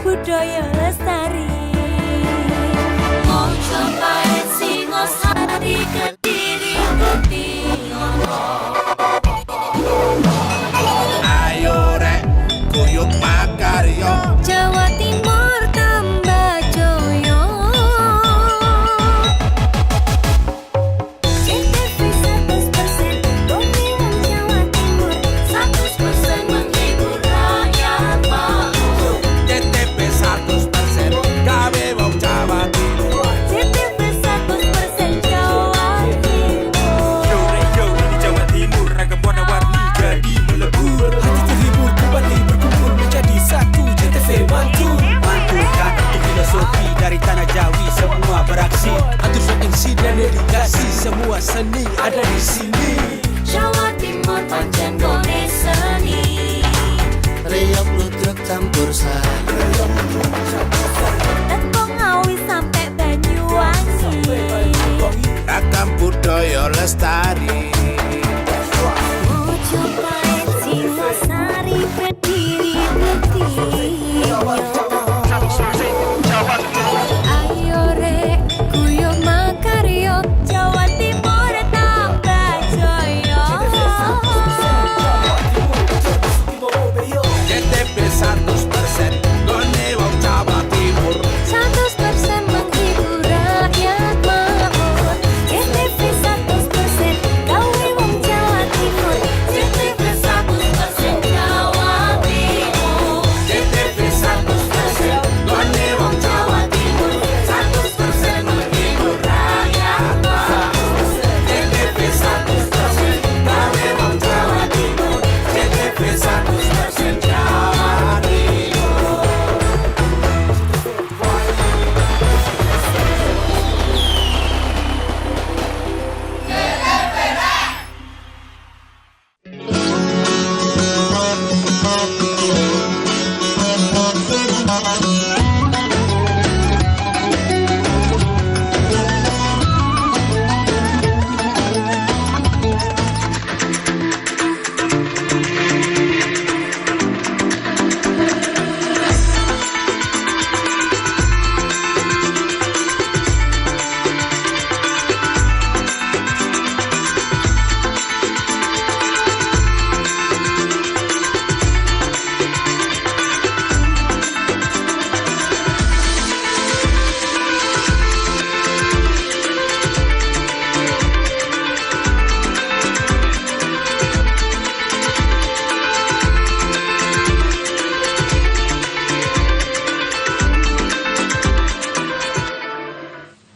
budaya lestari. Mojopahit Singosari Kediri Kutingono. Ayo rek guyub makarya Jawa Timur tambah joyo. CTV 100% Bumi Wong Jawa Timur 100% menghibur rakyat makmur. CTP 100% gawe wong Jawa Timur. CTV 100% Jawa Timur. Yo di Jawa Timur ragam warna-warni jadi melebur. Hati terhibur kembali berkumpul menjadi satu. CTV mantu mantulkan filosofi dari tanah Jawi, semua beraksi atur MC dan dedikasi, semua seni ada di sini. Jawa Timur pancen gone seni. Riok ludruk campur sari. Tepung Ngawi sampai Banyuwangi. Ragam budaya lestari. Mojopahit Singosari Kediri Kutingono. Ayo rek guyub makarya Jawa Timur tambah joyo. CTP 100% gone wong Jawa Timur. 100% menghibur rakyat makmur. CTV 100% gawe wong Jawa Timur. CTV 100% Jawa Timur. CTP 100% gone wong Jawa Timur. 100% menghibur rakyat makmur. CTP 100% gawe wong Jawa Timur. CTP 100% Jawa Timur.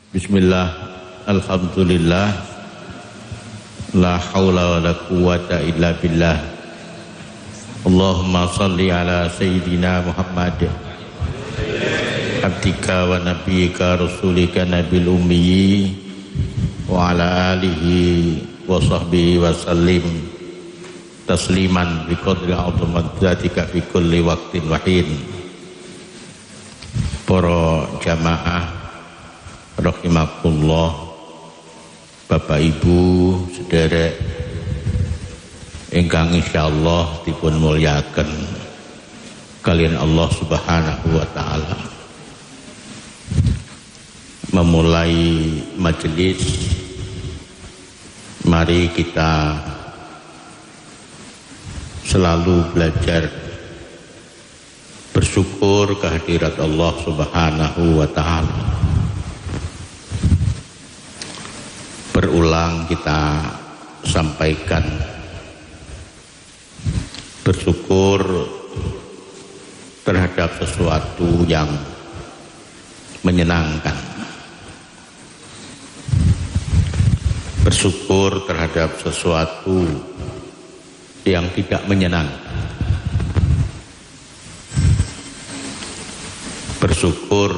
Bismillah, alhamdulillah, la hawla wa la quwwata illa billah. Allahumma salli ala Sayyidina Muhammad abdika wa nabiyika rasulika nabil ummi wa ala alihi wa sahbihi wa sallim tasliman bi qadri azamatika fi kulli waqtin wa hin. Para jamaah rahimakumullah, Bapak Ibu, sederek ingkang insyaallah dipun mulyaken kalian Allah Subhanahu wa taala. Memulai majelis, mari kita selalu belajar bersyukur kehadirat Allah Subhanahu wa taala. Berulang kita sampaikan, bersyukur terhadap sesuatu yang menyenangkan, bersyukur terhadap sesuatu yang tidak menyenangkan, bersyukur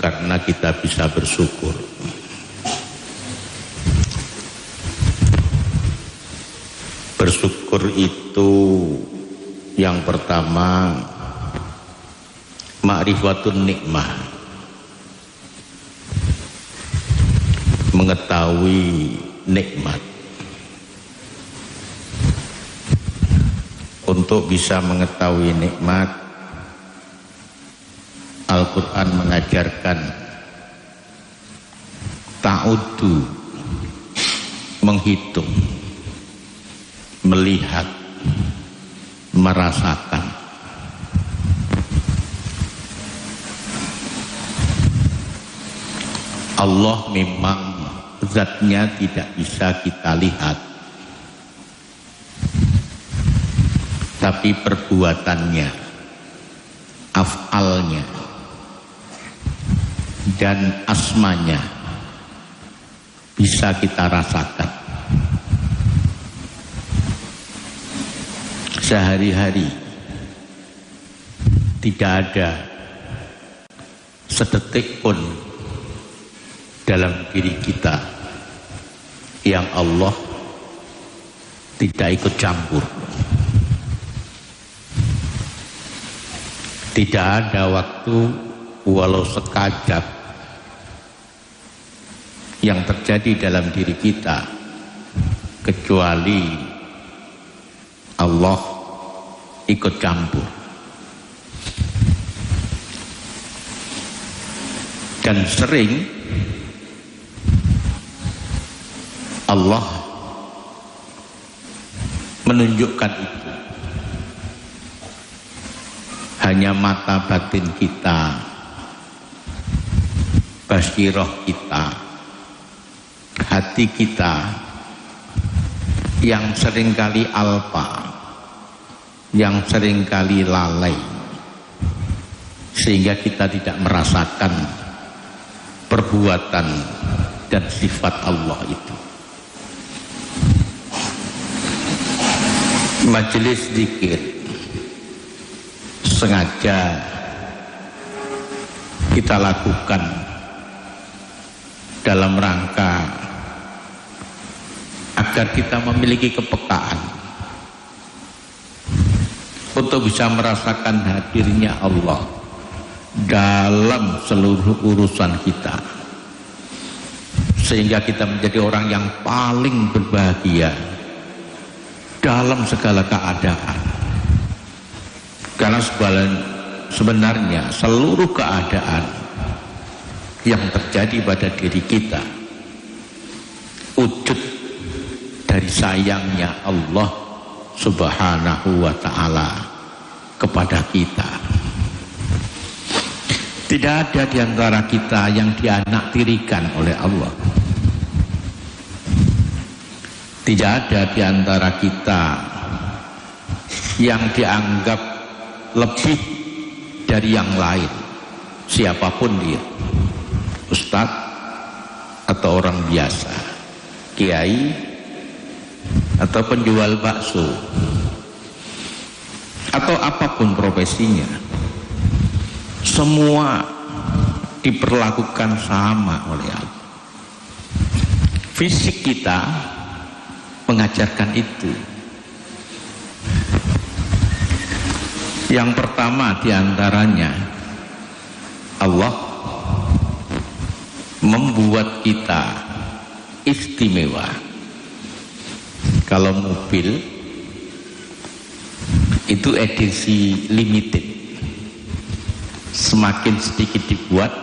karena kita bisa bersyukur. Bersyukur itu yang pertama ma'rifatun nikmah, mengetahui nikmat. Untuk bisa mengetahui nikmat Al-Quran mengajarkan ta'uddu, menghitung, melihat, merasakan. Allah memang zatnya tidak bisa kita lihat, tapi perbuatannya, af'alnya, dan asmanya bisa kita rasakan. Sehari-hari tidak ada sedetik pun dalam diri kita yang Allah tidak ikut campur. Tidak ada waktu walau sekejap yang terjadi dalam diri kita kecuali Allah ikut campur. Dan sering Allah menunjukkan itu. Hanya mata batin kita, basiroh kita, hati kita yang seringkali alpa, yang seringkali lalai, sehingga kita tidak merasakan perbuatan dan sifat Allah itu. Majelis zikir sengaja kita lakukan dalam rangka agar kita memiliki kepekaan untuk bisa merasakan hadirnya Allah dalam seluruh urusan kita, sehingga kita menjadi orang yang paling berbahagia dalam segala keadaan. Karena sebenarnya seluruh keadaan yang terjadi pada diri kita wujud dari sayangnya Allah Subhanahu wa ta'ala kepada kita. Tidak ada di antara kita yang dianaktirikan oleh Allah. Tidak ada di antara kita yang dianggap lebih dari yang lain, siapapun dia, ustadz atau orang biasa, kiai atau penjual bakso, atau apapun profesinya, semua diperlakukan sama oleh Allah. Fisik kita mengajarkan itu. Yang pertama diantaranya, Allah membuat kita istimewa. Kalau mobil itu edisi limited, semakin sedikit dibuat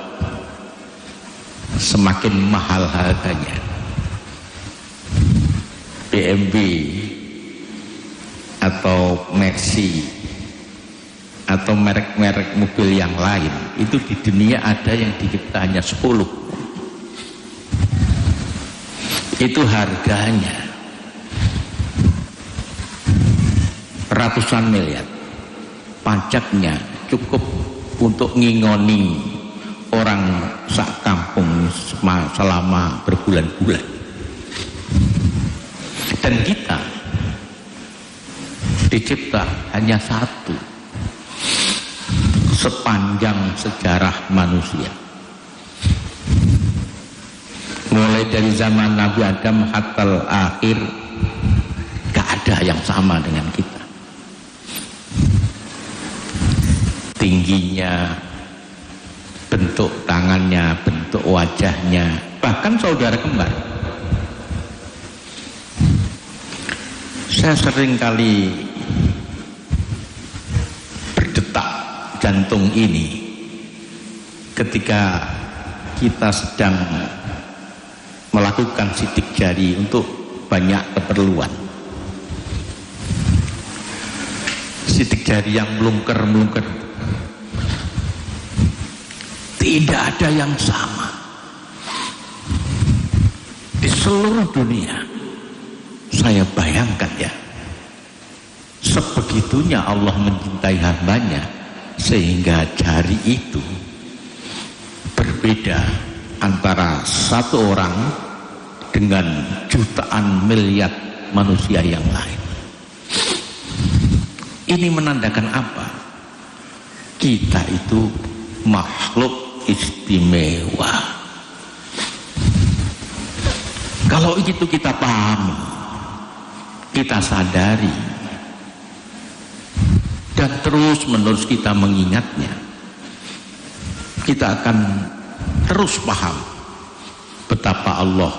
semakin mahal harganya. BMW atau Mercy atau merek-merek mobil yang lain itu di dunia ada yang dicipta hanya 10. Itu harganya ratusan miliar. Pajaknya cukup untuk ngingoni orang sak kampung selama berbulan-bulan. Dan kita dicipta hanya satu sepanjang sejarah manusia, mulai dari zaman Nabi Adam hatta akhir, gak ada yang sama dengan kita. Tingginya, bentuk tangannya, bentuk wajahnya, bahkan saudara kembar. Saya sering kali berdetak jantung ini ketika kita sedang melakukan sidik jari untuk banyak keperluan. Sidik jari yang melungker-melungker, tidak ada yang sama di seluruh dunia. Saya bayangkan ya, sebegitunya Allah mencintai hambanya sehingga jari itu berbeda antara satu orang dengan jutaan miliar manusia yang lain. Ini menandakan apa? Kita itu makhluk istimewa. Kalau itu kita pahami, kita sadari, dan terus-menerus kita mengingatnya, kita akan terus paham betapa Allah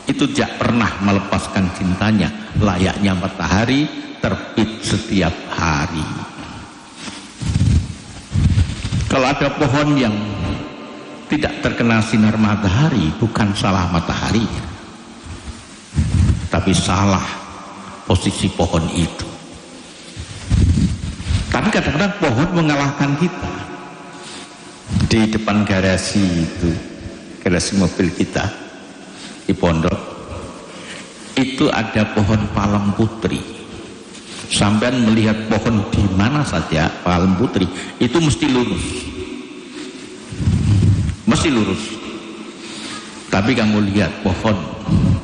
itu tidak pernah melepaskan cintanya, layaknya matahari terbit setiap hari. Kalau ada pohon yang tidak terkena sinar matahari, bukan salah mataharinya, tapi salah posisi pohon itu. Tapi kadang-kadang pohon mengalahkan kita. Di depan garasi itu, garasi mobil kita di pondok, itu ada pohon palem putri. Sampai melihat pohon di mana saja palem putri itu mesti lurus, mesti lurus. Tapi kamu lihat pohon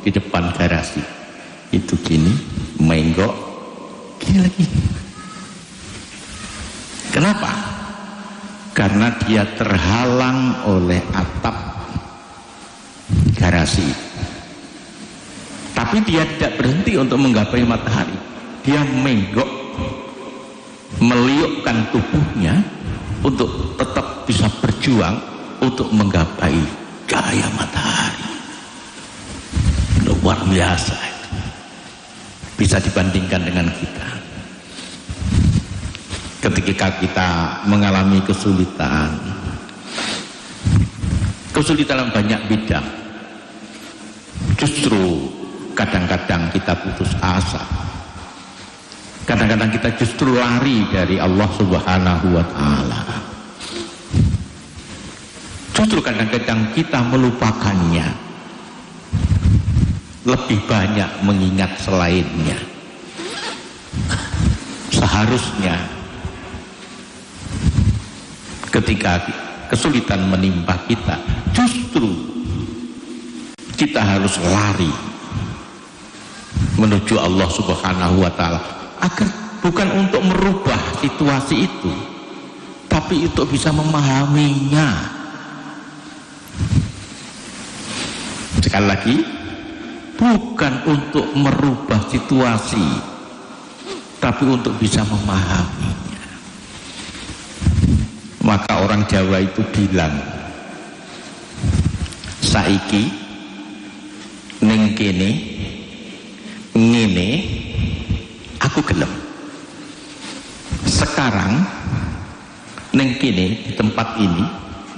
di depan garasi itu gini, menggok gini lagi. Kenapa? Karena dia terhalang oleh atap garasi. Tapi dia tidak berhenti untuk menggapai matahari. Dia menggok, meliukkan tubuhnya untuk tetap bisa berjuang untuk menggapai cahaya matahari. Luar biasa. Bisa dibandingkan dengan kita. Ketika kita mengalami kesulitan dalam banyak bidang, justru kadang-kadang kita putus asa, kadang-kadang kita justru lari dari Allah Subhanahu wa Ta'ala, justru kadang-kadang kita melupakannya, lebih banyak mengingat selainnya. Seharusnya ketika kesulitan menimpa kita, justru kita harus lari menuju Allah Subhanahu wa Ta'ala, agar bukan untuk merubah situasi itu, tapi untuk bisa memahaminya. Sekali lagi, bukan untuk merubah situasi, tapi untuk bisa memahaminya. Maka orang Jawa itu bilang, saiki ning kene ngene aku gelem. Sekarang ning kene, di tempat ini,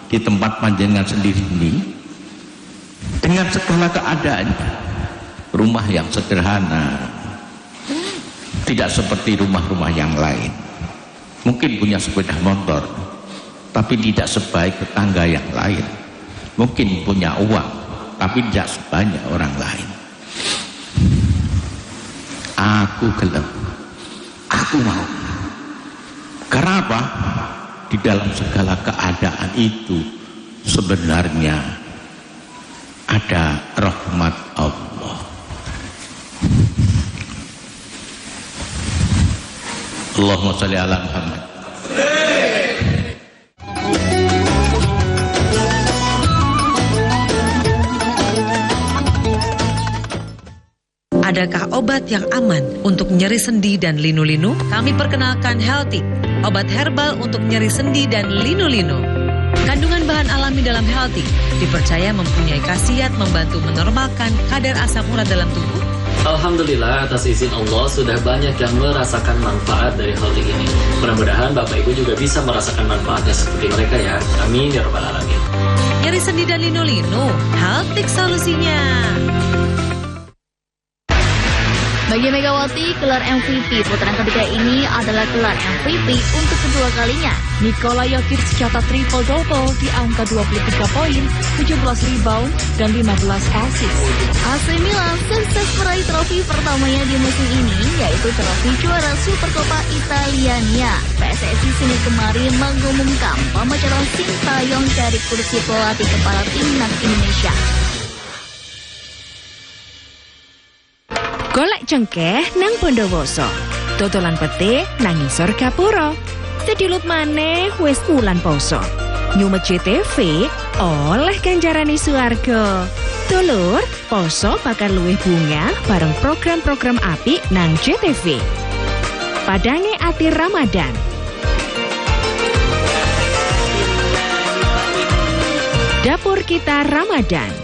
di tempat panjenengan sendiri ini, dengan segala keadaannya, rumah yang sederhana, tidak seperti rumah-rumah yang lain, mungkin punya sepeda motor, tapi tidak sebaik tetangga yang lain. Mungkin punya uang, tapi tidak sebanyak orang lain. Aku gelem, aku mau. Karena apa? Di dalam segala keadaan itu sebenarnya ada rahmat Allah. Allahumma sholli ala Muhammad. Adakah obat yang aman untuk nyeri sendi dan linu-linu? Kami perkenalkan Healthy, obat herbal untuk nyeri sendi dan linu-linu. Kandungan bahan alami dalam Healthy dipercaya mempunyai khasiat membantu menormalkan kadar asam urat dalam tubuh Alhamdulillah atas izin Allah sudah banyak yang merasakan manfaat dari Haltik ini. Mudah-mudahan Bapak Ibu juga bisa merasakan manfaatnya seperti mereka ya. Amin ya rabbal alamin. Nyeri sendi dan linu-linu, Haltik solusinya. Bagi Megawati, gelar MVP putaran ketiga ini adalah gelar MVP untuk kedua kalinya. Nikola Jokic catat triple-double di angka 23 poin, 17 rebound, dan 15 assist. AC Milan sukses meraih trofi pertamanya di musim ini, yaitu trofi juara Supercoppa Italiania. PSSI Senin kemarin mengumumkan pemecahan Sintayong dari kursi pelatih kepala timnas Indonesia. Golek cengkeh nang Bondowoso, dodolan pete nang ngisor gapura. Sedilut maneh wis wulan poso. Nyumet JTV oleh ganjarane suwarga. Dulur, poso bakal luwih bunga bareng program-program apik nang JTV. Padange ati Ramadan. Dapur kita Ramadan.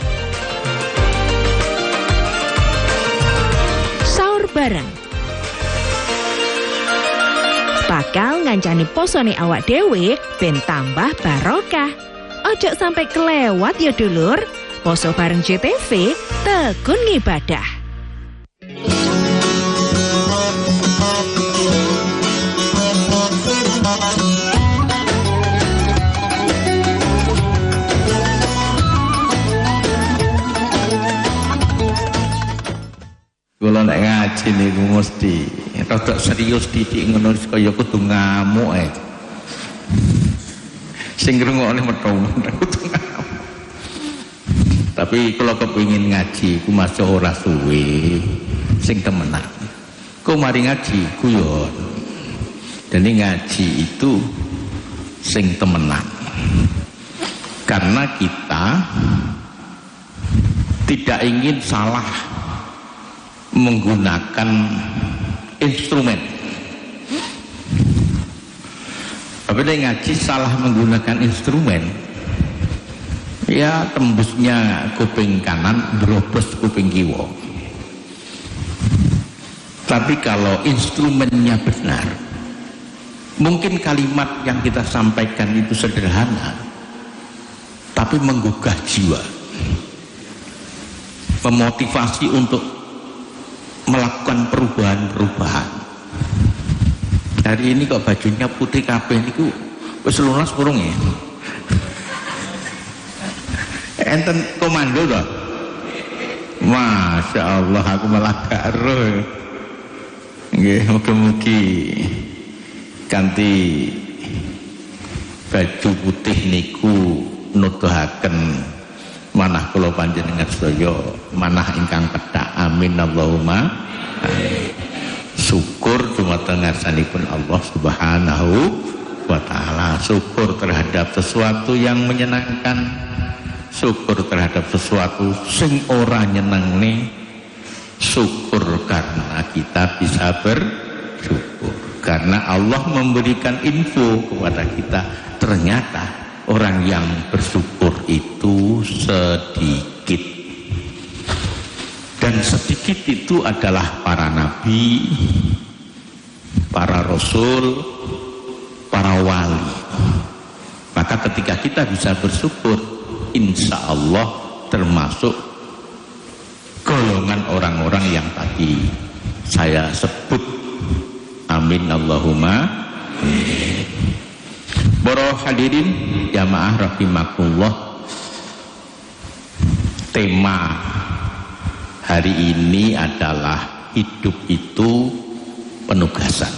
Sahur bareng. Bakal ngancani posone awak dhewe ben tambah barokah. Ojo sampai kelewat ya dulur. Poso bareng JTV, tekun ngibadah. Kalau nek ngaji niku mesti rada serius didik ngono kaya kudu ngamuk ae. Sing ngrungokne metho kudu ngamuk. Tapi kalau kepingin ngaji ku masuk ora suwe sing temenan. Ku mari ngaji guyon. Dan ngaji itu sing temenan. Karena kita tidak ingin salah menggunakan instrumen. Apabila ngaji salah menggunakan instrumen, ya tembusnya kuping kanan, berobos kuping kiwa. Tapi kalau instrumennya benar, mungkin kalimat yang kita sampaikan itu sederhana, tapi menggugah jiwa, memotivasi untuk melakukan perubahan-perubahan. Hari ini kok bajunya putih kabeh niku wis lunas kurung ya. Enten komando toh. Masya Allah aku malah gak roh. Nggih, mugi-mugi kanthi baju putih niku nuduhaken manah kula panjenengan sedaya manah ingkang pedhak. Amin Allahumma amin. Syukur dumateng ngarsanipun Allah Subhanahu wa taala. Syukur terhadap sesuatu yang menyenangkan, syukur terhadap sesuatu sing ora nyenengne, syukur karena kita bisa bersyukur karena Allah memberikan info kepada kita, ternyata orang yang bersyukur itu sedikit. Dan sedikit itu adalah para nabi, para rasul, para wali. Maka ketika kita bisa bersyukur, insya Allah termasuk golongan orang-orang yang tadi saya sebut. Amin Allahumma amin. Para hadirin jamaah rahimakumullah, tema hari ini adalah hidup itu penugasan.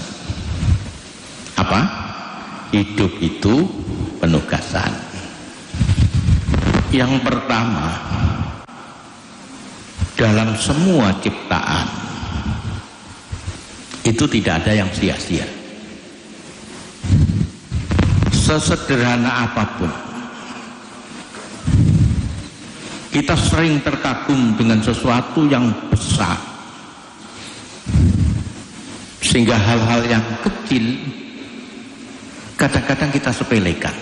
Apa? Hidup itu penugasan. Yang pertama, dalam semua ciptaan itu tidak ada yang sia-sia. Sesederhana apapun, kita sering terkagum dengan sesuatu yang besar, sehingga hal-hal yang kecil kadang-kadang kita sepelekan,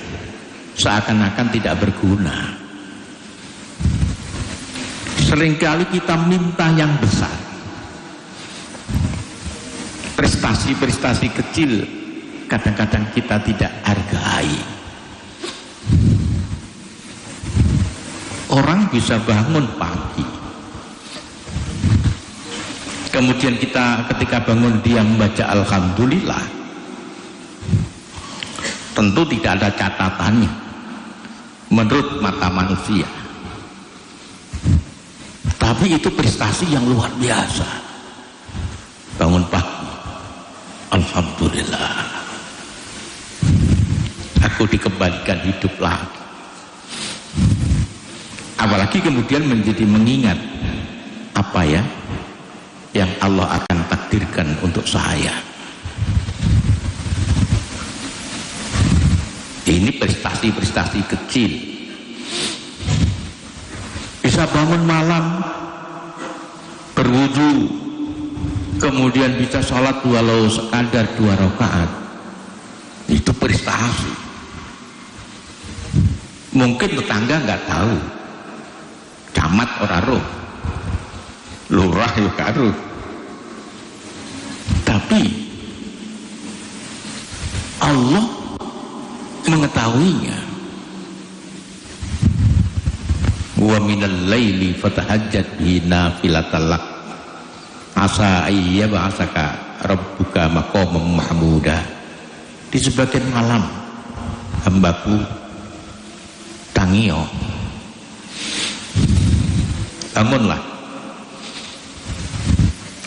seakan-akan tidak berguna. Seringkali kita minta yang besar, prestasi-prestasi kecil kadang-kadang kita tidak hargai. Orang bisa bangun pagi, kemudian kita ketika bangun dia membaca alhamdulillah, tentu tidak ada catatannya menurut mata manusia, tapi itu prestasi yang luar biasa. Bangun pagi, alhamdulillah, aku dikembalikan hidup lagi. Apalagi kemudian menjadi mengingat apa ya yang Allah akan takdirkan untuk saya. Ini prestasi-prestasi kecil. Bisa bangun malam, berwudu, kemudian bisa sholat walau sekadar 2 rakaat. Itu prestasi. Mungkin tetangga nggak tahu, camat ora roh, lurah yo karo, tapi Allah mengetahuinya. Wa minal laili fatahajjat bihi nafilatan lak asa ayyab'asaka rabbuka maqaman mahmuda. Di sebagian malam hambaku tangio, bangunlah,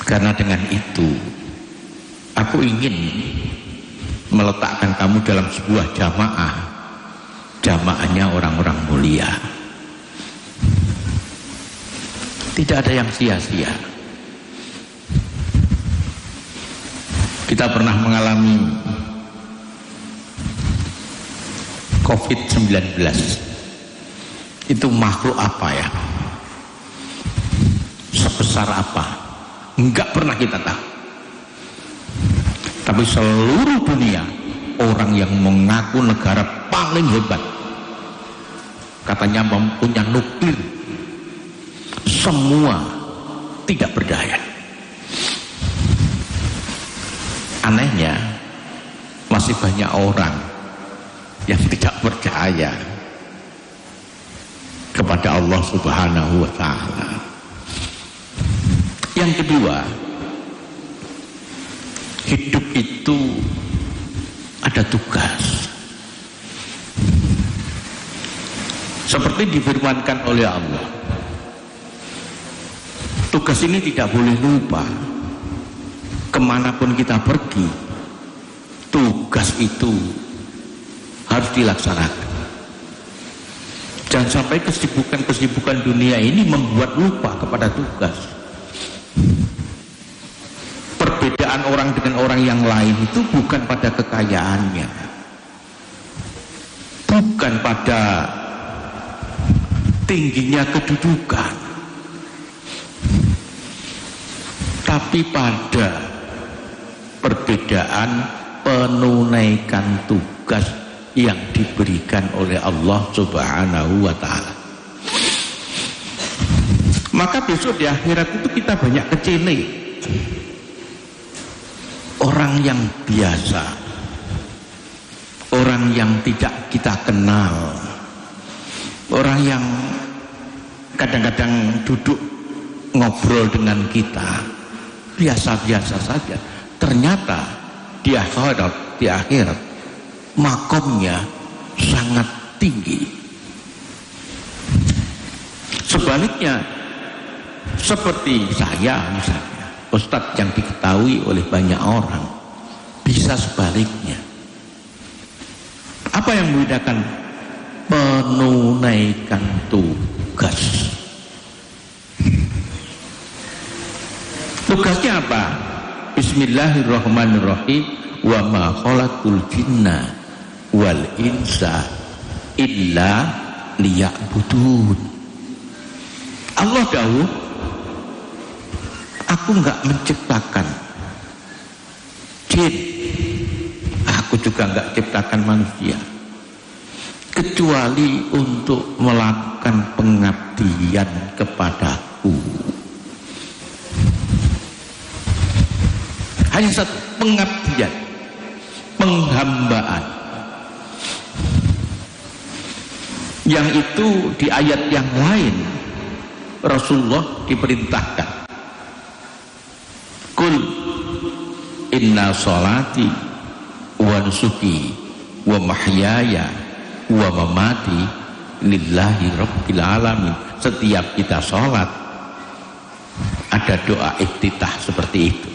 karena dengan itu aku ingin meletakkan kamu dalam sebuah jamaah, jamaahnya orang-orang mulia. Tidak ada yang sia-sia. Kita pernah mengalami COVID-19. Itu makhluk apa ya? Sebesar apa? Enggak pernah kita tahu. Tapi seluruh dunia, orang yang mengaku negara paling hebat, katanya mempunyai nuklir, semua tidak berdaya. Anehnya masih banyak orang yang tidak percaya kepada Allah Subhanahu wa ta'ala. Yang kedua, hidup itu ada tugas. Seperti difirmankan oleh Allah, tugas ini tidak boleh lupa. Kemanapun kita pergi, tugas itu harus dilaksanakan. Jangan sampai kesibukan-kesibukan dunia ini membuat lupa kepada tugas. Perbedaan orang dengan orang yang lain itu bukan pada kekayaannya, bukan pada tingginya kedudukan, tapi pada perbedaan penunaikan tugas yang diberikan oleh Allah Subhanahu wa ta'ala. Maka besok di akhirat itu kita banyak kecele, orang yang biasa, orang yang tidak kita kenal, orang yang kadang-kadang duduk ngobrol dengan kita biasa-biasa saja, ternyata di akhirat makomnya sangat tinggi. Sebaliknya, seperti saya misalnya, ustadz yang diketahui oleh banyak orang, bisa sebaliknya. Apa yang membedakan? Menunaikan tugas. Tugasnya apa? Bismillahirrahmanirrahim. Wa ma khalaqul jinna wal insa illa liya'budun. Allah dawuh, aku enggak menciptakan jin, aku juga enggak ciptakan manusia kecuali untuk melakukan pengabdian kepadaku. Hanya satu, pengabdian, penghambaan. Yang itu di ayat yang lain Rasulullah diperintahkan, Qul inna sholati wa nusuki wa mahyaya wa mamati lillahi rabbil alamin. Setiap kita sholat ada doa iftitah seperti itu.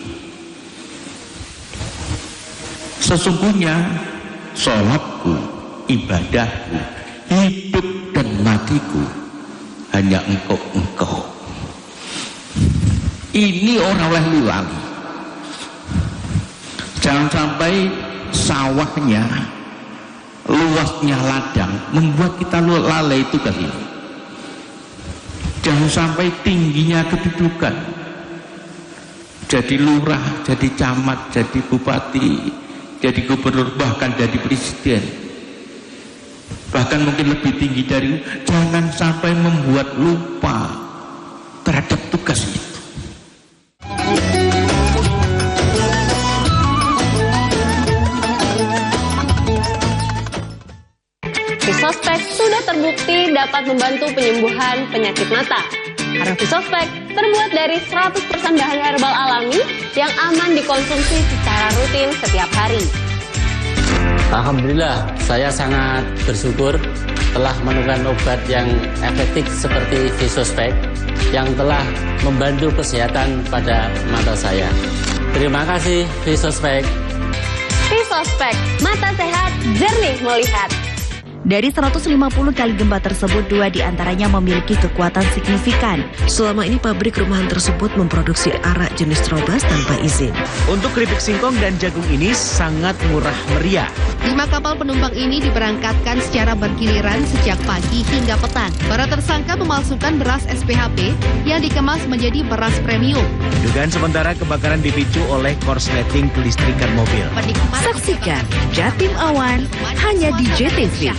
Sesungguhnya sholatku, ibadahku, hidup dan matiku hanya engkau. Ini orang oleh lali. Jangan sampai sawahnya, luasnya ladang membuat kita lalai tugas ini. Jangan sampai tingginya kedudukan, jadi lurah, jadi camat, jadi bupati, jadi gubernur, bahkan jadi presiden, bahkan mungkin lebih tinggi dari, jangan sampai membuat lupa terhadap tugas itu. Visospek sudah terbukti dapat membantu penyembuhan penyakit mata. Karena Visospek terbuat dari 100% bahan herbal alami yang aman dikonsumsi secara rutin setiap hari. Alhamdulillah, saya sangat bersyukur telah menemukan obat yang efektif seperti Visospek yang telah membantu kesehatan pada mata saya. Terima kasih Visospek. Visospek, mata sehat, jernih melihat. Dari 150 kali gempa tersebut, 2 diantaranya memiliki kekuatan signifikan. Selama ini pabrik rumahan tersebut memproduksi arak jenis Trobas tanpa izin. Untuk keripik singkong dan jagung ini sangat murah meriah. 5 kapal penumpang ini diberangkatkan secara bergiliran sejak pagi hingga petang. Para tersangka memalsukan beras SPHP yang dikemas menjadi beras premium. Dugaan sementara kebakaran dipicu oleh korsleting kelistrikan mobil. Saksikan Jatim Awan hanya di JTV.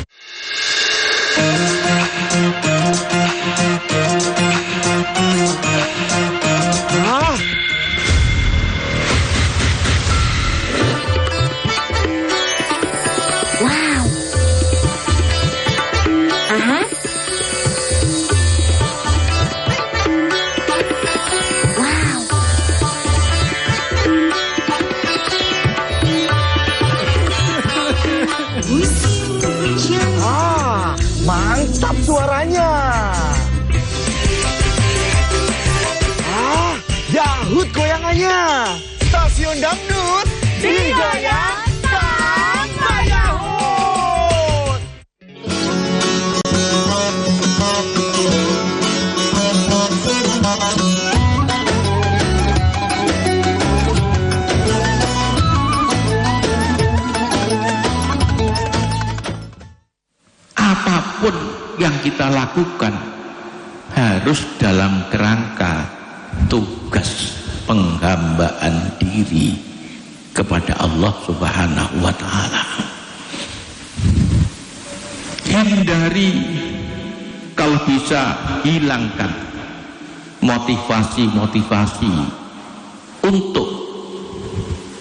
Wow. Aha. Wow. Mantap suaranya. Yahut goyangannya. Stasiun dangdut digoyang sama Yahut. Apapun yang kita lakukan harus dalam kerangka tugas penghambaan diri kepada Allah Subhanahu wa Ta'ala. Hindari, kalau bisa hilangkan motivasi-motivasi untuk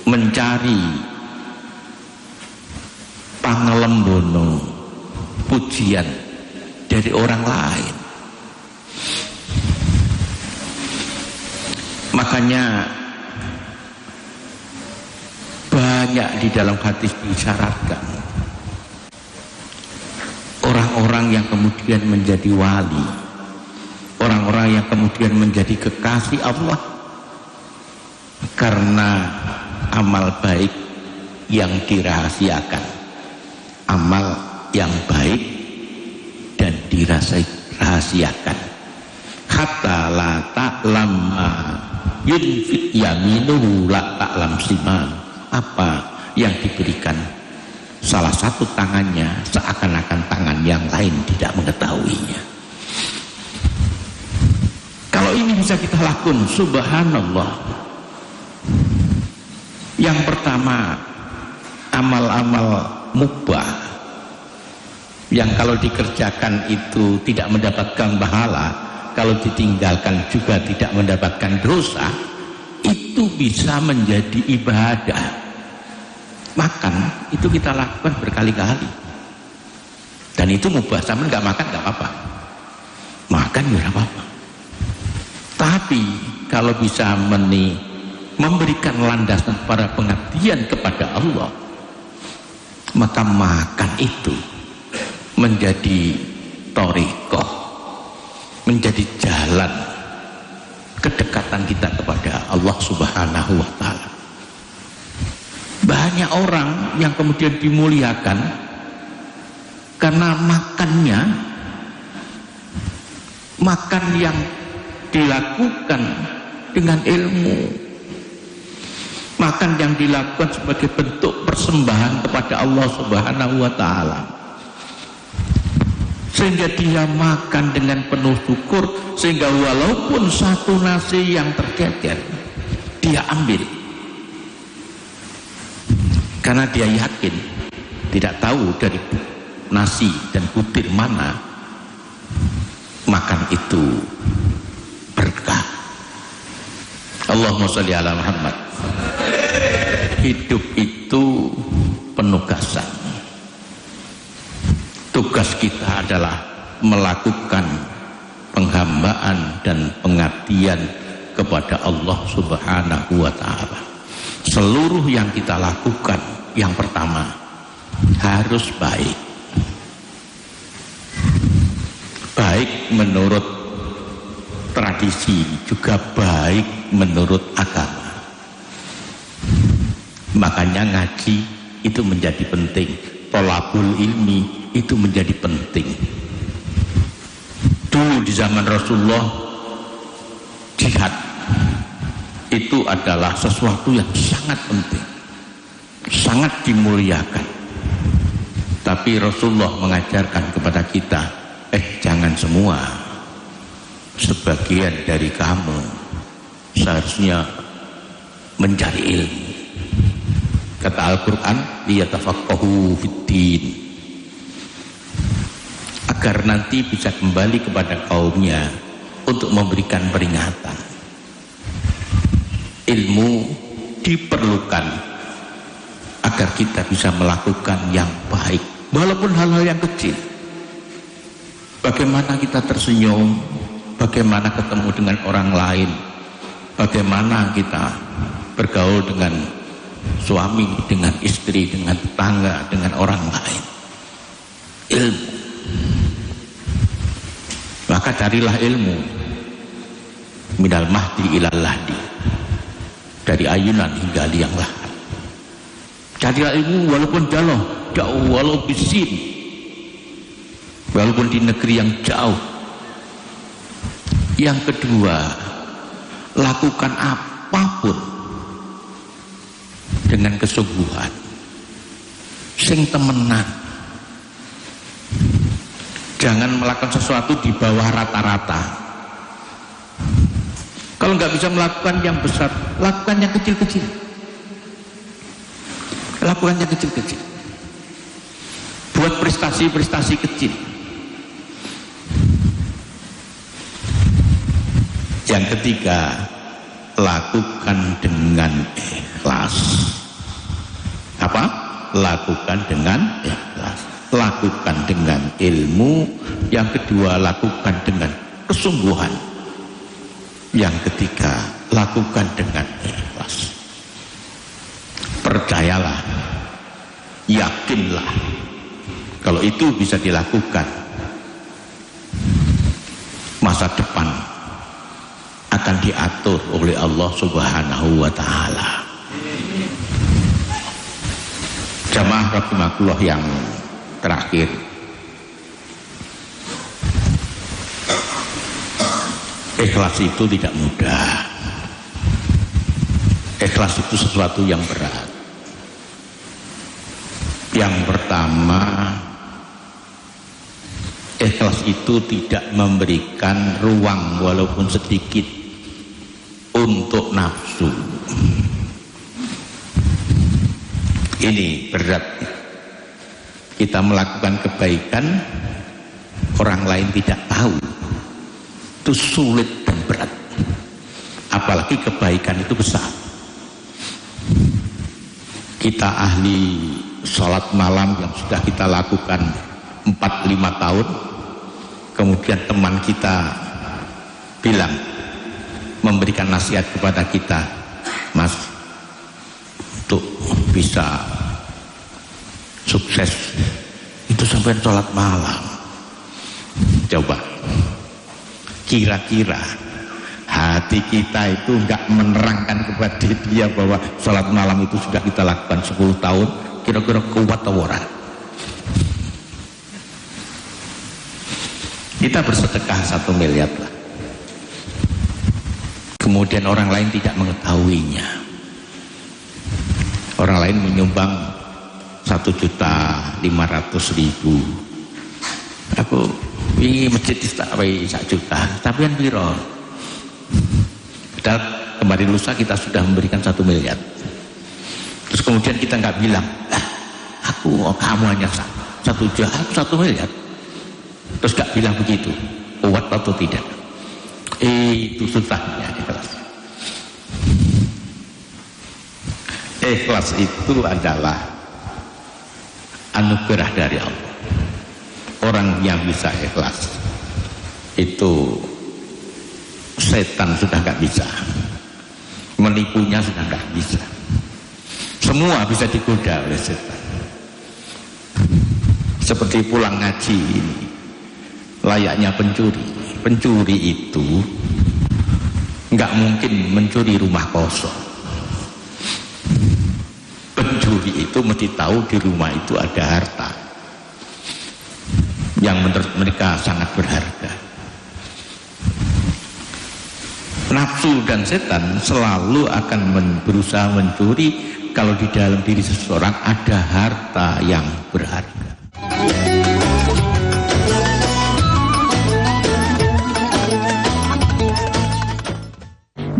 mencari pangalembono, pujian dari orang lain. Makanya banyak di dalam hadis disyaratkan orang-orang yang kemudian menjadi wali, orang-orang yang kemudian menjadi kekasih Allah karena amal baik yang dirahasiakan, amal yang baik dan dirahasiakan. Hatta la ta'lam yunfit yaminuhu la ta'lam siman. Apa yang diberikan salah satu tangannya seakan-akan tangan yang lain tidak mengetahuinya. Kalau ini bisa kita lakukan, subhanallah. Yang pertama, amal-amal mubah yang kalau dikerjakan itu tidak mendapatkan pahala, kalau ditinggalkan juga tidak mendapatkan dosa, itu bisa menjadi ibadah. Makan itu kita lakukan berkali-kali, dan itu mubah. Sama nggak makan nggak apa-apa, makan ya nggak apa-apa. Tapi kalau bisa memberikan landasan para pengabdian kepada Allah, maka makan itu menjadi thariqah, menjadi jalan kedekatan kita kepada Allah Subhanahu wa Ta'ala. Banyak orang yang kemudian dimuliakan karena makannya, makan yang dilakukan dengan ilmu, makan yang dilakukan sebagai bentuk persembahan kepada Allah Subhanahu wa Ta'ala, sehingga dia makan dengan penuh syukur, sehingga walaupun satu nasi yang tercecer dia ambil, karena dia yakin, tidak tahu dari nasi dan butir mana makan itu berkah. Allahumma sholli ala Muhammad. Hidup itu penugasan. Tugas kita adalah melakukan penghambaan dan pengabdian kepada Allah Subhanahu wa Ta'ala. Seluruh yang kita lakukan, yang pertama harus baik. Baik menurut tradisi, juga baik menurut agama. Makanya ngaji itu menjadi penting, thalabul ilmi itu menjadi penting. Dulu di zaman Rasulullah, jihad itu adalah sesuatu yang sangat penting, sangat dimuliakan. Tapi Rasulullah mengajarkan kepada kita, jangan semua, sebagian dari kamu seharusnya mencari ilmu. Kata Al-Quran, liyatafaqahu fiddin, agar nanti bisa kembali kepada kaumnya untuk memberikan peringatan. Ilmu diperlukan agar kita bisa melakukan yang baik, walaupun hal-hal yang kecil. Bagaimana kita tersenyum, bagaimana ketemu dengan orang lain, bagaimana kita bergaul dengan suami, dengan istri, dengan tetangga, dengan orang lain. Ilmu. Maka carilah ilmu minal mahdi ilal lahdi, dari ayunan hingga liang lahat. Carilah ilmu walaupun jauh, walau bisin, walaupun di negeri yang jauh. Yang kedua, lakukan apapun dengan kesungguhan, sing temenan. Jangan melakukan sesuatu di bawah rata-rata. Kalau nggak bisa melakukan yang besar, lakukan yang kecil-kecil. Lakukan yang kecil-kecil. Buat prestasi-prestasi kecil. Yang ketiga, lakukan dengan ikhlas. Apa? Lakukan dengan ikhlas. Lakukan dengan ilmu. Yang kedua, lakukan dengan kesungguhan. Yang ketiga, lakukan dengan ikhlas. Percayalah, yakinlah, kalau itu bisa dilakukan, masa depan akan diatur oleh Allah Subhanahu wa Ta'ala. Jamaah rahimakumullah yang terakhir, ikhlas itu tidak mudah. Ikhlas itu sesuatu yang berat. Yang pertama, ikhlas itu tidak memberikan ruang walaupun sedikit untuk nafsu. Ini berat. Kita melakukan kebaikan, orang lain tidak tahu, itu sulit dan berat. apalagi kebaikan itu besar. Kita ahli sholat malam yang sudah kita lakukan 4-5 tahun, kemudian teman kita bilang, memberikan nasihat kepada kita, Mas, untuk bisa sukses itu sampai sholat malam. Coba kira-kira hati kita itu enggak menerangkan kepada dia bahwa sholat malam itu sudah kita lakukan 10 tahun, kira-kira kuat atau ora? Kita bersedekah 1 miliar lah, kemudian orang lain tidak mengetahuinya, orang lain menyumbang 1.500.000. Aku ini masjid istakwai 1 juta, tapi yang piro? Padahal kemarin lusa kita sudah memberikan 1 miliar. Terus kemudian kita nggak bilang, kamu hanya 1 juta, aku 1 miliar. Terus nggak bilang begitu, kuat atau tidak? Itu susahnya ikhlas. Ikhlas itu adalah anugerah dari Allah. Orang yang bisa ikhlas itu setan sudah nggak bisa, menipunya sudah nggak bisa, semua bisa digoda oleh setan. Seperti pulang ngaji ini, layaknya pencuri. Pencuri itu nggak mungkin mencuri rumah kosong. Pencuri itu mesti tahu di rumah itu ada harta yang menurut mereka sangat berharga. Nafsu dan setan selalu akan berusaha mencuri kalau di dalam diri seseorang ada harta yang berharga.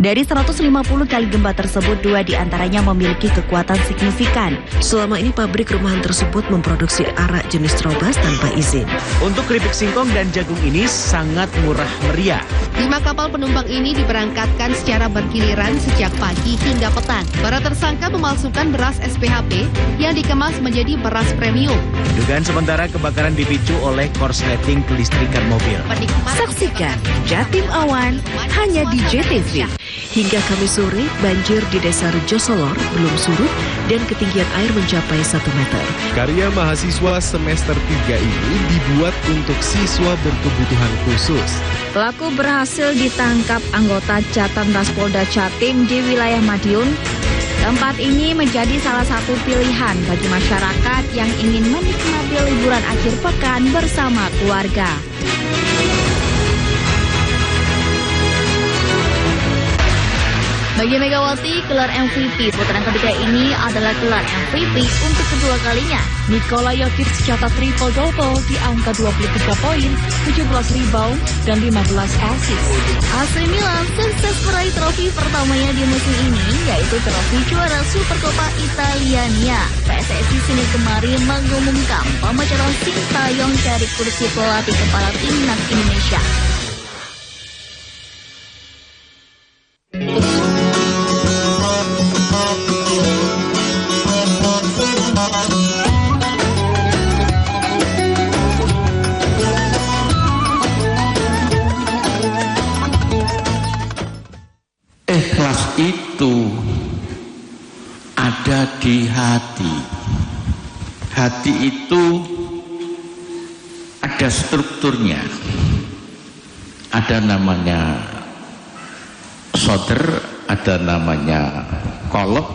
Dari 150 kali gempa tersebut, 2 diantaranya memiliki kekuatan signifikan. Selama ini pabrik rumahan tersebut memproduksi arak jenis Trobas tanpa izin. Untuk keripik singkong dan jagung ini sangat murah meriah. 5 kapal penumpang ini diberangkatkan secara bergiliran sejak pagi hingga petang. Para tersangka memalsukan beras SPHP yang dikemas menjadi beras premium. Dugaan sementara kebakaran dipicu oleh korsleting kelistrikan mobil. Saksikan Jatim Awan hanya di JTV. Hingga Kamis sore, banjir di desa Rejosolor belum surut dan ketinggian air mencapai 1 meter. Karya mahasiswa semester 3 ini dibuat untuk siswa berkebutuhan khusus. Pelaku berhasil ditangkap anggota Jatantras Polda Jatim di wilayah Madiun. Tempat ini menjadi salah satu pilihan bagi masyarakat yang ingin menikmati liburan akhir pekan bersama keluarga. Bagi Megawati, gelar MVP putaran ketiga ini adalah gelar MVP untuk kedua kalinya. Nikola Jokic catat triple-double di angka 23 poin, 17 rebound, dan 15 assist. AC Milan sukses meraih trofi pertamanya di musim ini, yaitu trofi juara Supercoppa Italiania. PSSI Senin kemarin mengumumkan pemecatan Sintayong dari kursi pelatih kepala timnas Indonesia. Ikhlas itu ada di hati. Hati itu ada strukturnya. Ada namanya soder, ada namanya kolok,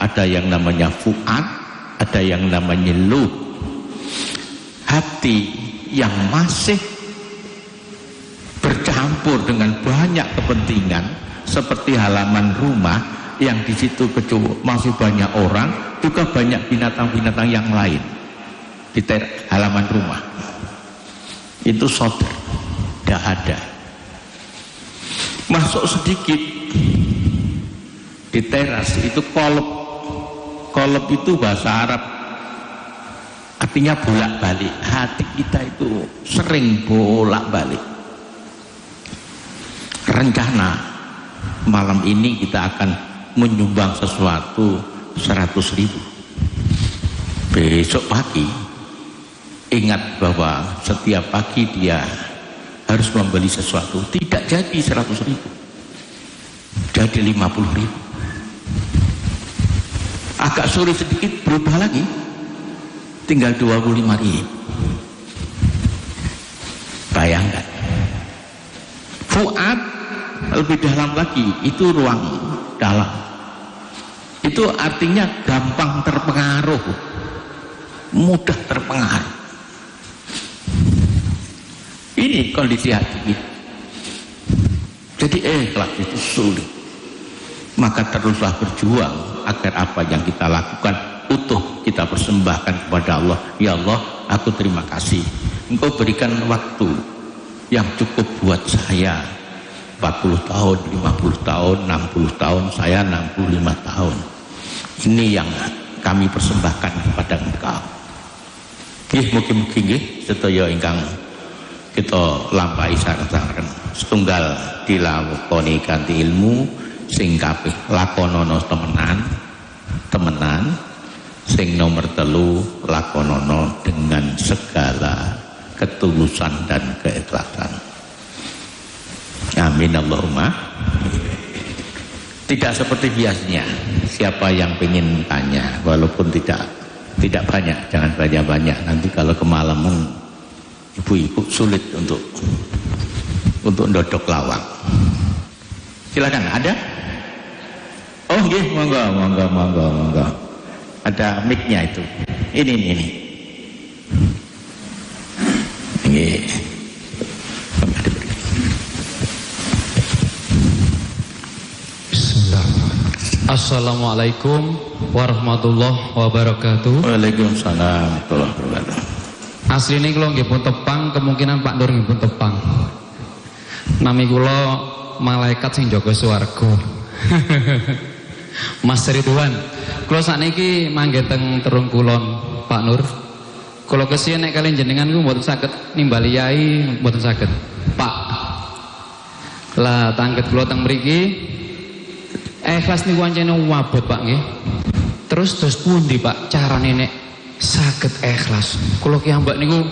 ada yang namanya fuad, ada yang namanya lub. Hati yang masih bercampur dengan banyak kepentingan, seperti halaman rumah yang di situ masih banyak orang, juga banyak binatang-binatang yang lain di halaman rumah. Itu soder, tidak ada. Masuk sedikit di teras itu kolop. Kolop itu bahasa Arab, artinya bolak-balik. Hati kita itu sering bolak-balik. Rencana malam ini kita akan menyumbang sesuatu 100.000. Besok pagi ingat bahwa setiap pagi dia harus membeli sesuatu, tidak jadi 100.000, jadi 50.000. Agak sulit sedikit berubah lagi, tinggal 25.000. Bayangkan, fuad lebih dalam lagi, itu ruang dalam, itu artinya gampang terpengaruh, mudah terpengaruh. Ini kondisi hati kita. Jadi ikhlas itu sulit, maka teruslah berjuang agar apa yang kita lakukan utuh kita persembahkan kepada Allah. Ya Allah, aku terima kasih Engkau berikan waktu yang cukup buat saya 40 tahun, 50 tahun, 60 tahun, saya 65 tahun. Ini yang kami persembahkan kepada Engkau. Nggih, mugi-mugi nggih sedaya ingkang kita lampahi sareng-sareng setunggal dilakoni kanthi ilmu sing kabeh lakonono temenan, sing nomor 3 lakonono dengan segala ketulusan dan keikhlasan. Amin Allahumma. Tidak seperti biasanya, siapa yang ingin tanya, walaupun tidak banyak, jangan banyak-banyak, nanti kalau kemalaman ibu-ibu sulit untuk ndodok lawang. Silakan, ada? Oh nggih, monggo. Ada mic-nya itu. Ini. Nggih. Assalamualaikum warahmatullahi wabarakatuh. Waalaikumsalam warahmatullahi wabarakatuh. Asli ini kalau nggih pun tepang, kemungkinan Pak Nur nggih pun tepang. Nami kula malaikat sing jaga swarga. Mas Ridwan, kula sakniki manggen teng Terung Kulon, Pak Nur. Kula kesien nek kalian jenengan ku mboten saged nimbali yai, mboten saged. Pak. Lah tangget kula teng mriki ikhlas niku ancene wabot Pak nggih. Terus pundi Pak carane nek saged ikhlas? Kula ki ambak niku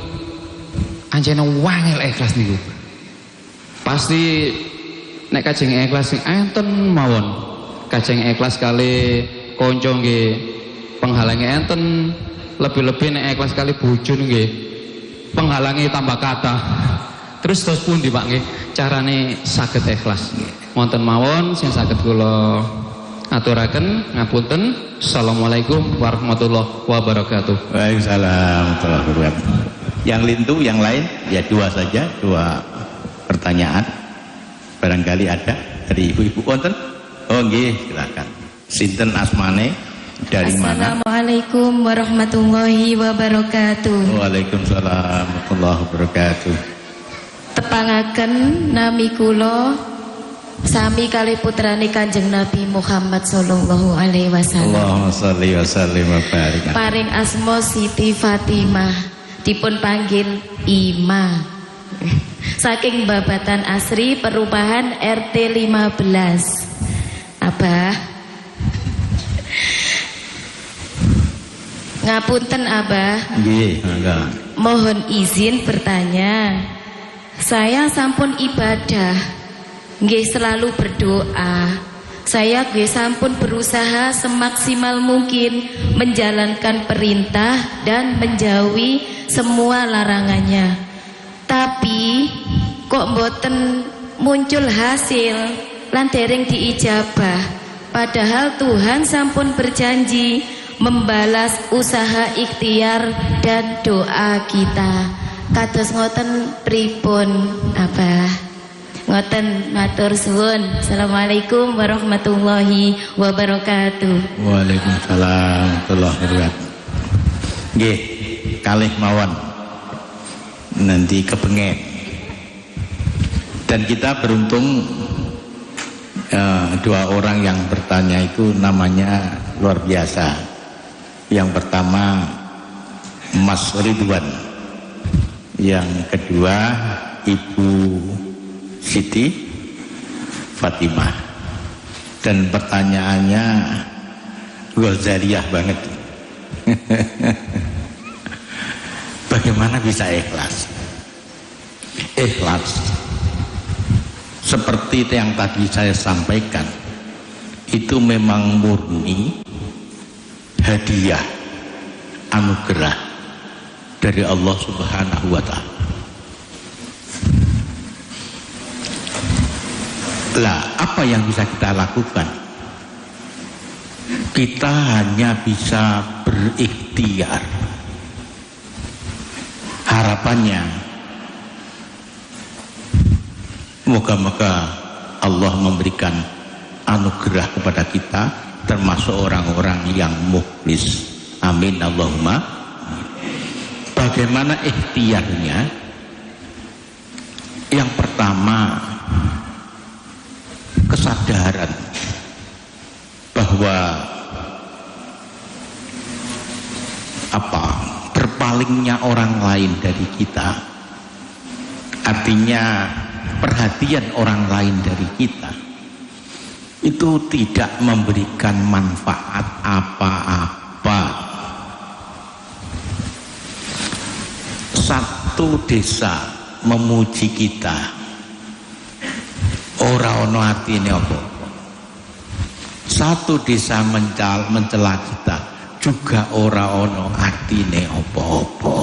ancene wangel ikhlas niku. Pasti nek kajeng ikhlas sing enten mawon. Kajeng ikhlas kali kanca nggih penghalange enten, lebih-lebih nek ikhlas kali bojo nggih penghalange tambah kata. Terus pundi Pak nggih carane saged ikhlas? Wonten mawon sing saged kula aturaken, ngapunten. Assalamualaikum warahmatullahi wabarakatuh. Waalaikumsalam warahmatullahi wabarakatuh. Yang lintu, yang lain ya 2 saja, 2 pertanyaan. Barangkali ada dari ibu-ibu wonten? Oh nggih, silakan. Sinten asmane, dari mana? Assalamualaikum warahmatullahi wabarakatuh. Waalaikumsalam warahmatullahi wabarakatuh. Tepangaken nami kula sami kali putrane Kanjeng Nabi Muhammad sallallahu alaihi wasallam. Allahumma sholli wa sallim wa barik. Paring asma Siti Fatimah, dipun panggil Ima. Saking Babatan Asri Perubahan RT 15. Abah. Ngapunten Abah. Nggih, monggo. Mohon izin bertanya. Saya sampun ibadah, nggih selalu berdoa. Saya nggih sampun berusaha semaksimal mungkin menjalankan perintah dan menjauhi semua larangannya. Tapi kok mboten muncul hasil lan dereng diijabah. Padahal Tuhan sampun berjanji membalas usaha ikhtiar dan doa kita. Kados ngoten pripun Abah? Ngoten matur suwun. Assalamualaikum warahmatullahi wabarakatuh. Waalaikumsalam warahmatullahi wabarakatuh. Nggih, kalih mawon. Nanti kepengen. Dan kita beruntung 2 orang yang bertanya itu namanya luar biasa. Yang pertama Mas Ridwan. Yang kedua Ibu Siti Fatimah. Dan pertanyaannya Ghazaliyah banget. Bagaimana bisa ikhlas? Ikhlas seperti yang tadi saya sampaikan, itu memang murni hadiah anugerah dari Allah Subhanahu wa Ta'ala. Lah, apa yang bisa kita lakukan? Kita hanya bisa berikhtiar. Harapannya moga-moga Allah memberikan anugerah kepada kita, termasuk orang-orang yang mukhlis. Amin Allahumma. Bagaimana ikhtiarnya? Yang pertama, kesadaran bahwa berpalingnya orang lain dari kita, artinya perhatian orang lain dari kita itu tidak memberikan manfaat apa-apa. Satu desa memuji kita, ora ono artine apa. Satu desa mencela kita, juga ora ono artine apa-apa.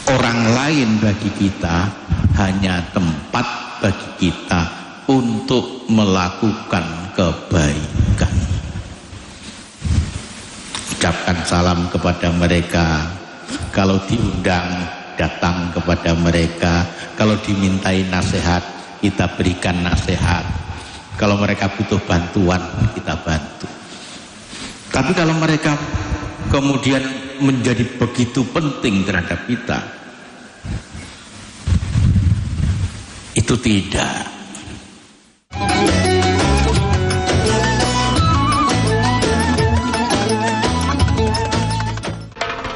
Orang lain bagi kita hanya tempat bagi kita untuk melakukan kebaikan. Ucapkan salam kepada mereka. Kalau diundang, datang kepada mereka. Kalau dimintai nasihat, kita berikan nasihat. Kalau mereka butuh bantuan, kita bantu. Tapi kalau mereka kemudian menjadi begitu penting terhadap kita, itu tidak.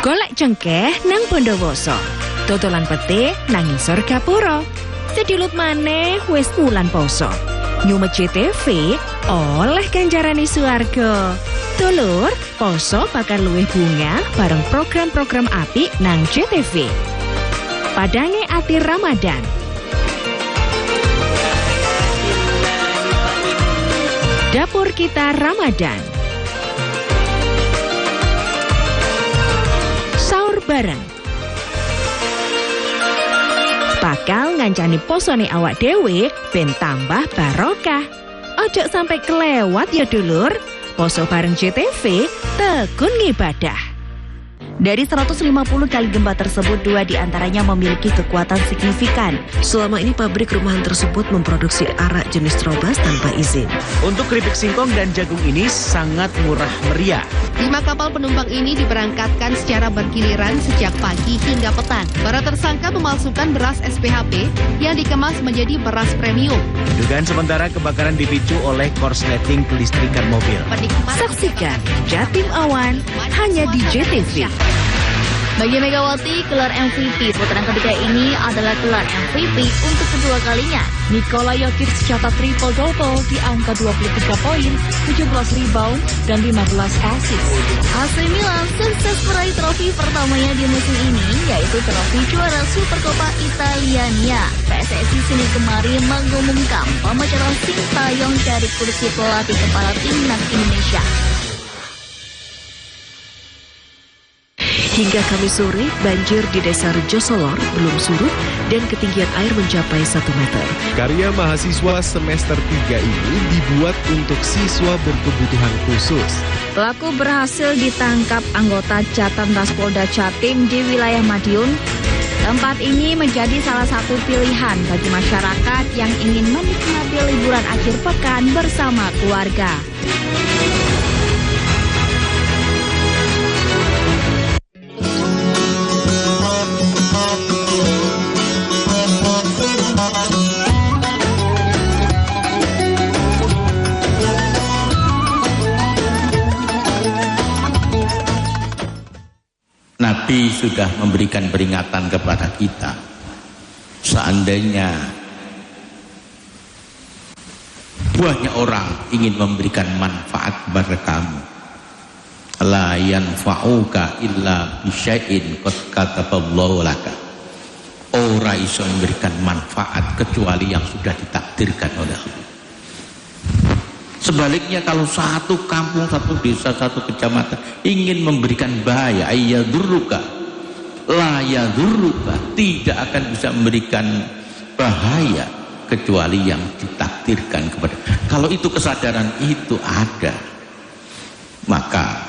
Golek cengkeh nang Bondowoso, dodolan pete nang ngisor gapura. Sedilut maneh wis wulan poso. New Masjid TV oleh ganjarane swarga. Dulur, poso bakal luwih bunga bareng program-program apik nang JTV. Padange ati Ramadan. Dapur kita Ramadan. Sahur bareng. Bakal ngancani posone awak dhewe ben tambah barokah. Ojo sampai kelewat ya dulur. Poso bareng JTV, tekun ngibadah. Dari 150 kali gempa tersebut, 2 diantaranya memiliki kekuatan signifikan. Selama ini pabrik rumahan tersebut memproduksi arak jenis Trobas tanpa izin. Untuk keripik singkong dan jagung ini sangat murah meriah. 5 kapal penumpang ini diberangkatkan secara bergiliran sejak pagi hingga petang. Para tersangka memalsukan beras SPHP yang dikemas menjadi beras premium. Dugaan sementara kebakaran dipicu oleh korsleting kelistrikan mobil. Saksikan Jatim Awan hanya di JTV. Bagi Megawati, gelar MVP putaran ketiga ini adalah gelar MVP untuk kedua kalinya. Nikola Jokic catat triple-double di angka 23 poin, 17 rebound, dan 15 assist. AC Milan sukses meraih trofi pertamanya di musim ini, yaitu trofi juara Supercoppa Italiania. PSSI Senin kemarin mengumumkan pemecahan Sintayong dari kursi pelatih kepala timnas Indonesia. Hingga Kamis sore, banjir di desa Rejosolor belum surut dan ketinggian air mencapai 1 meter. Karya mahasiswa semester 3 ini dibuat untuk siswa berkebutuhan khusus. Pelaku berhasil ditangkap anggota Jatanras Polda Jatim di wilayah Madiun. Tempat ini menjadi salah satu pilihan bagi masyarakat yang ingin menikmati liburan akhir pekan bersama keluarga. Nabi sudah memberikan peringatan kepada kita. Banyak orang ingin memberikan manfaat kepada kamu. La yanfa'uka illa bisyai'in qad kataballahu laka. Ora iso memberikan manfaat kecuali yang sudah ditakdirkan oleh Allah. Sebaliknya kalau satu kampung, satu desa, satu kecamatan ingin memberikan bahaya, ayyadurruka la yadurruka, tidak akan bisa memberikan bahaya kecuali yang ditakdirkan kepada. Kalau itu kesadaran itu ada, maka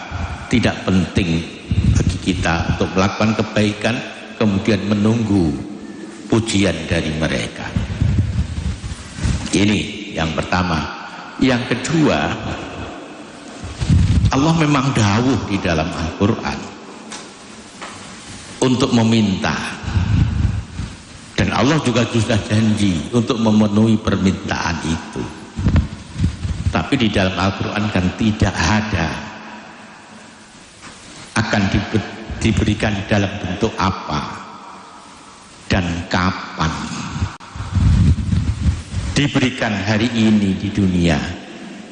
tidak penting bagi kita untuk melakukan kebaikan kemudian menunggu pujian dari mereka. Ini yang pertama. Yang kedua, Allah memang dawuh di dalam Al-Quran untuk meminta, dan Allah juga sudah janji untuk memenuhi permintaan itu. Tapi di dalam Al-Quran kan tidak ada akan diberikan dalam bentuk apa dan kapan. Diberikan hari ini di dunia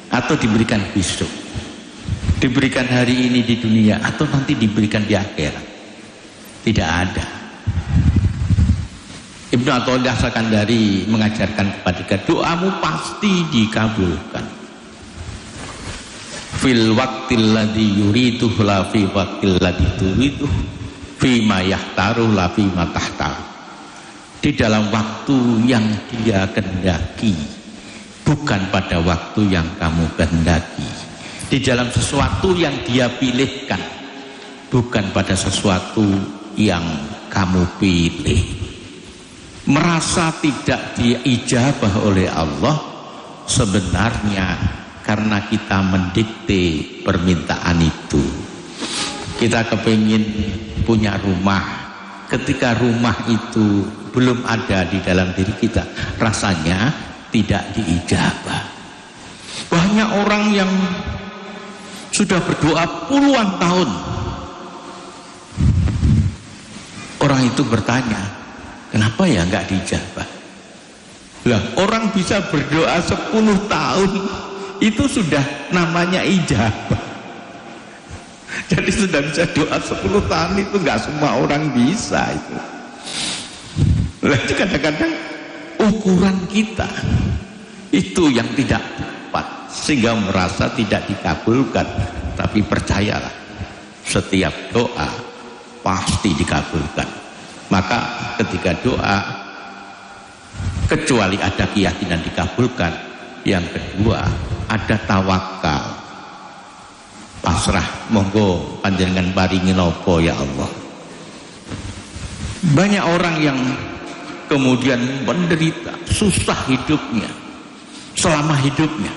atau diberikan besok, diberikan hari ini di dunia atau nanti diberikan di akhirat, tidak ada. Ibnu Athaillah Sakandari mengajarkan kepada kita, doamu pasti dikabulkan. Fil waqtil ladzi yuridu la fi waqtil ladzi turidu fi ma yahtaru la fi ma tahtaru. Di dalam waktu yang dia kehendaki, bukan pada waktu yang kamu kehendaki. Di dalam sesuatu yang dia pilihkan, bukan pada sesuatu yang kamu pilih. Merasa tidak diijabah oleh Allah sebenarnya karena kita mendikte permintaan itu. Kita kepingin punya rumah, ketika rumah itu belum ada di dalam diri kita, rasanya tidak diijabah. Banyak orang yang sudah berdoa puluhan tahun, orang itu bertanya, kenapa ya nggak diijabah? Lah, orang bisa berdoa 10 tahun itu sudah namanya ijabah. Jadi sudah bisa doa 10 tahun itu nggak semua orang bisa itu. Lah, itu kadang-kadang ukuran kita itu yang tidak tepat sehingga merasa tidak dikabulkan. Tapi percayalah, setiap doa pasti dikabulkan. Maka ketika doa, kecuali ada keyakinan dikabulkan, yang kedua ada tawakal, pasrah, monggo panjenengan paringi nopo ya Allah. Banyak orang yang kemudian menderita, susah hidupnya selama hidupnya,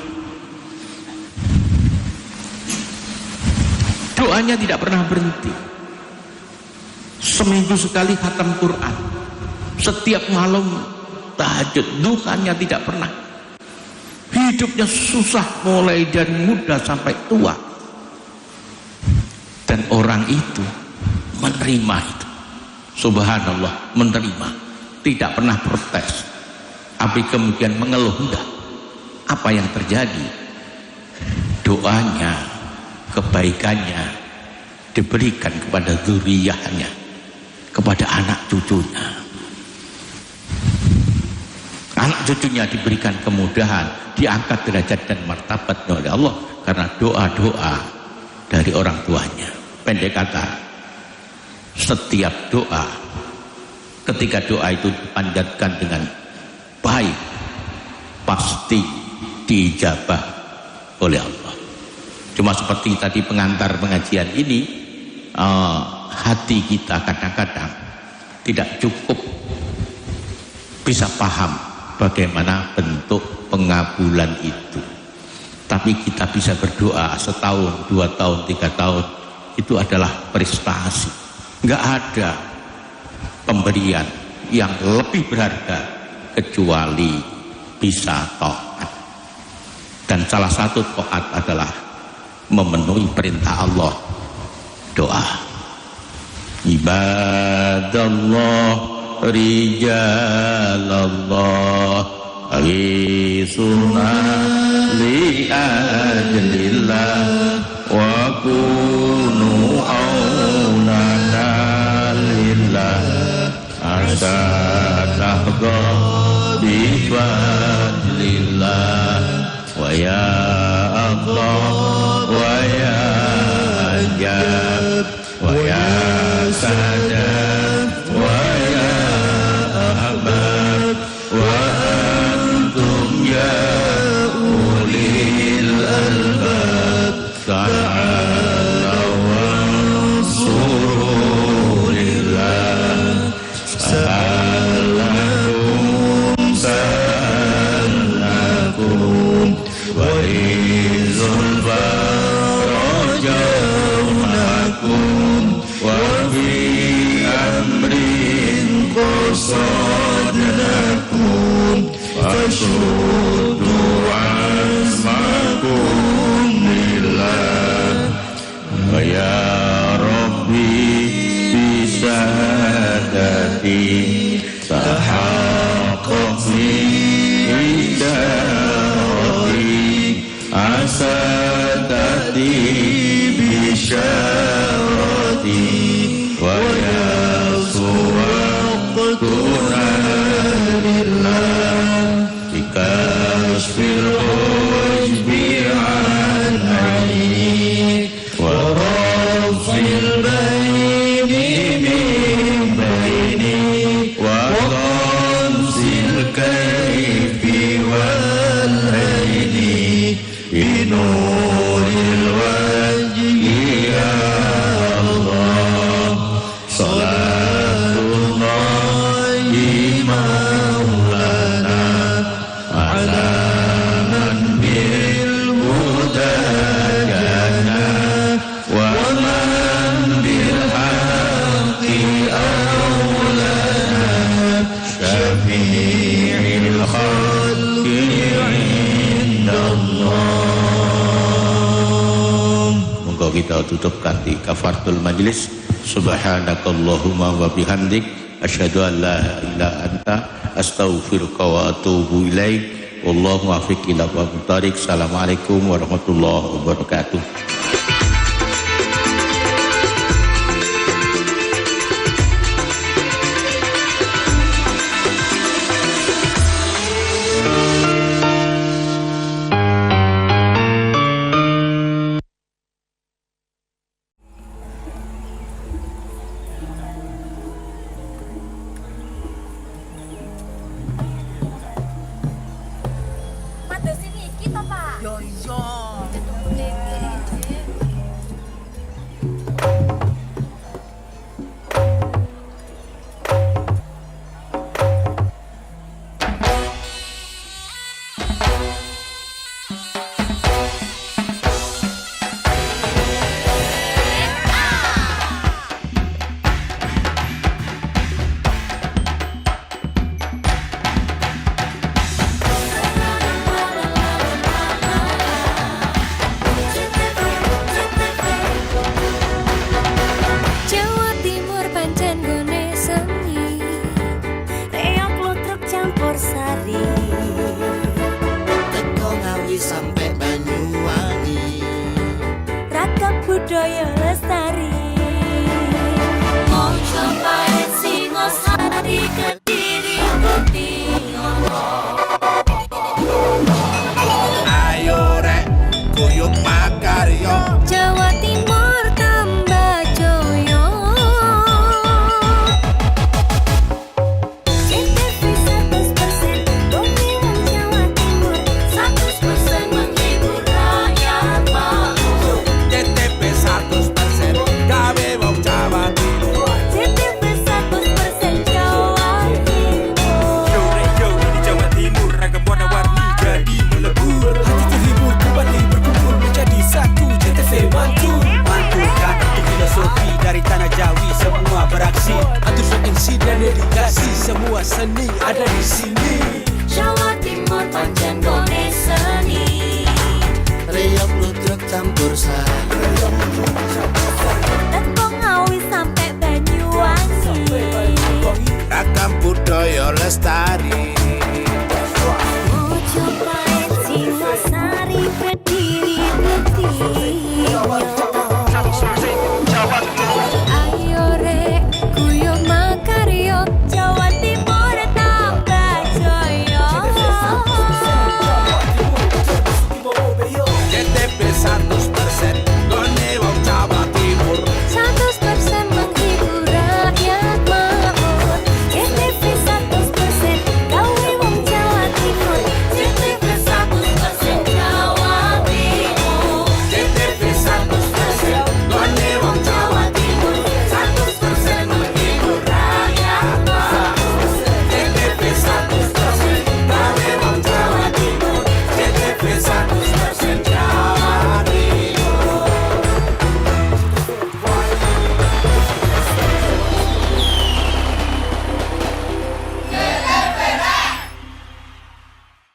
doanya tidak pernah berhenti. Seminggu sekali khatam Quran, setiap malam tahajud, duhanya tidak pernah. Hidupnya susah mulai dari muda sampai tua. Dan orang itu menerima itu, subhanallah, menerima, tidak pernah protes. Tapi kemudian mengeluh, enggak. Apa yang terjadi? Doanya, kebaikannya diberikan kepada dzurriyyahnya, kepada anak cucunya. Anak cucunya diberikan kemudahan, diangkat derajat dan martabat oleh Allah karena doa-doa dari orang tuanya. Pendek kata, setiap doa, ketika doa itu dipanjatkan dengan baik, pasti diijabah oleh Allah. Cuma seperti tadi pengantar pengajian ini, hati kita kadang-kadang tidak cukup bisa paham bagaimana bentuk pengabulan itu. Tapi kita bisa berdoa setahun, 2 tahun, 3 tahun, itu adalah prestasi. Enggak ada pemberian yang lebih berharga kecuali bisa taat. Dan salah satu taat adalah memenuhi perintah Allah, doa. Ibadallah rijalallah Agisuna li ajlillah wa kunu aunana lillah asanahdo bifadlillah wa ya Allah wa ya ajab wa ya sadad wa ya ahbab wa antum ya ulil albab ta'ala wansuru lillah salakum salakum wa izul farajaunakum wa bi amrin qasadnakum fasuddu asmakum lillah wa ya Rabbi bisadati tahaqqaqni idari asadati bisyarati wa ya suwaqtuna lillah bikasfil hujbi an aini wa rafil baini min baini wa tanzil kayfi wal aini binuril wajhi ya Allah salatullahi maulana ala man bil huda jana wa man bil haqqi awlana syafi'il khalqi indallah. Monggo kita tutup kanthi kafaratul majlis. Subhanakallahumma wa bihamdik asyhadu an la ilaha illa anta astaghfiruka wa atubu ilaik. Wallahu muwaffiq ila aqwamit thoriq. Assalamualaikum warahmatullahi wabarakatuh. budaya lestari. Mojopahit Singosari Kediri Bukti ayo rek guyub makarya Jawa Timur tambah joyo. CTV 100% Bumi Wong Jawa Timur 100% menghibur rakyat makmur. CTV 100% gawe wong Jawa Timur. CTV 100% Jawa Timur. Yo ini Jawa Timur, ragam warna-warni jadi melebur. Hati terhibur kembali berkumpul menjadi satu. CTV Mantulkan filosofi dari tanah Jawi, semua beraksi. Atur frekuensi dan dedikasi, semua seni ada di sini. Jawa Timur pancen gone seni. Riok ludruk campur sari.